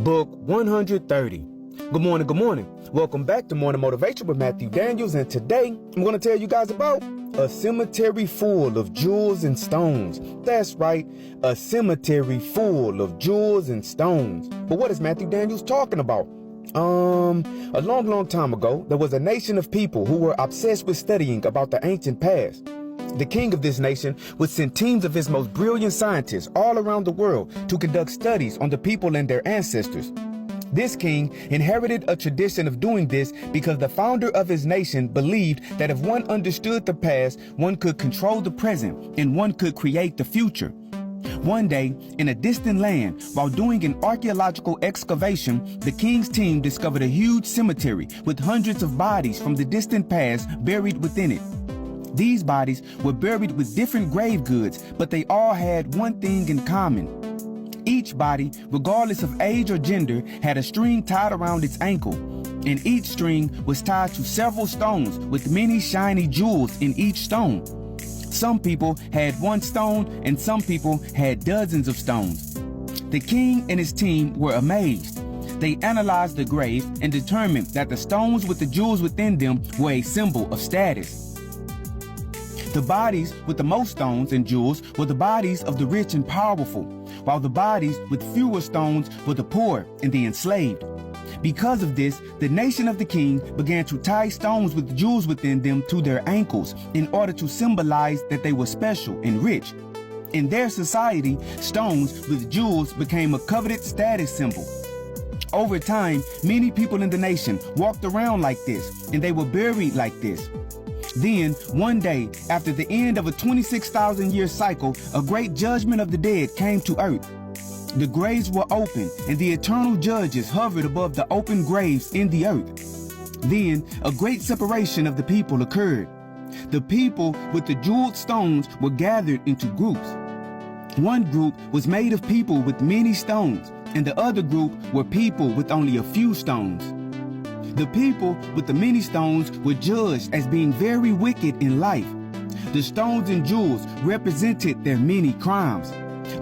Book 130. Good morning, good morning. Welcome back to Morning Motivation with Matthew Daniels, and today I'm going to tell you guys about a cemetery full of jewels and stones. That's right, a cemetery full of jewels and stones. But what is Matthew Daniels talking about? A long time ago, there was a nation of people who were obsessed with studying about the ancient past. The king of this nation would send teams of his most brilliant scientists all around the world to conduct studies on the people and their ancestors. This king inherited a tradition of doing this because the founder of his nation believed that if one understood the past, one could control the present and one could create the future. One day, in a distant land, while doing an archaeological excavation, the king's team discovered a huge cemetery with hundreds of bodies from the distant past buried within it. These bodies were buried with different grave goods, but they all had one thing in common. Each body, regardless of age or gender, had a string tied around its ankle, and each string was tied to several stones with many shiny jewels in each stone. Some people had one stone, and some people had dozens of stones. The king and his team were amazed. They analyzed the grave and determined that the stones with the jewels within them were a symbol of status. The bodies with the most stones and jewels were the bodies of the rich and powerful, while the bodies with fewer stones were the poor and the enslaved. Because of this, the nation of the king began to tie stones with jewels within them to their ankles in order to symbolize that they were special and rich. In their society, stones with jewels became a coveted status symbol. Over time, many people in the nation walked around like this, and they were buried like this. Then, one day, after the end of a 26,000-year cycle, a great judgment of the dead came to earth. The graves were open, and the eternal judges hovered above the open graves in the earth. Then, a great separation of the people occurred. The people with the jeweled stones were gathered into groups. One group was made of people with many stones, and the other group were people with only a few stones. The people with the many stones were judged as being very wicked in life. The stones and jewels represented their many crimes,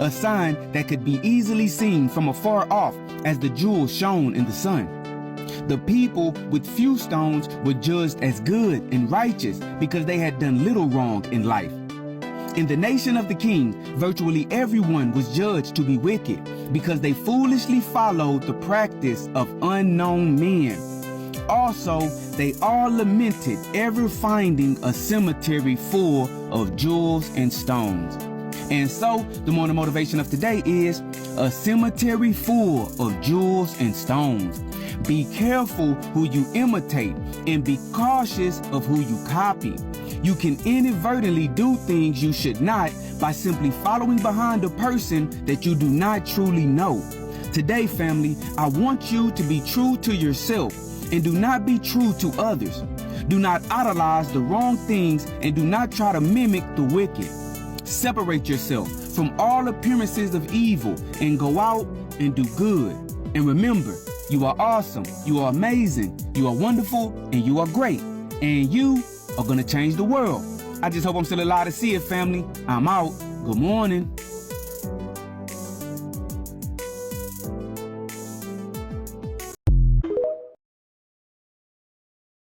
a sign that could be easily seen from afar off as the jewels shone in the sun. The people with few stones were judged as good and righteous because they had done little wrong in life. In the nation of the king, virtually everyone was judged to be wicked because they foolishly followed the practice of unknown men. Also, they all lamented ever finding a cemetery full of jewels and stones. And so, the morning motivation of today is a cemetery full of jewels and stones. Be careful who you imitate and be cautious of who you copy. You can inadvertently do things you should not by simply following behind a person that you do not truly know. Today, family, I want you to be true to yourself and do not be true to others. Do not idolize the wrong things and do not try to mimic the wicked. Separate yourself from all appearances of evil and go out and do good. And remember, you are awesome, you are amazing, you are wonderful, and you are great. And you are gonna change the world. I just hope I'm still alive to see it, family. I'm out. Good morning.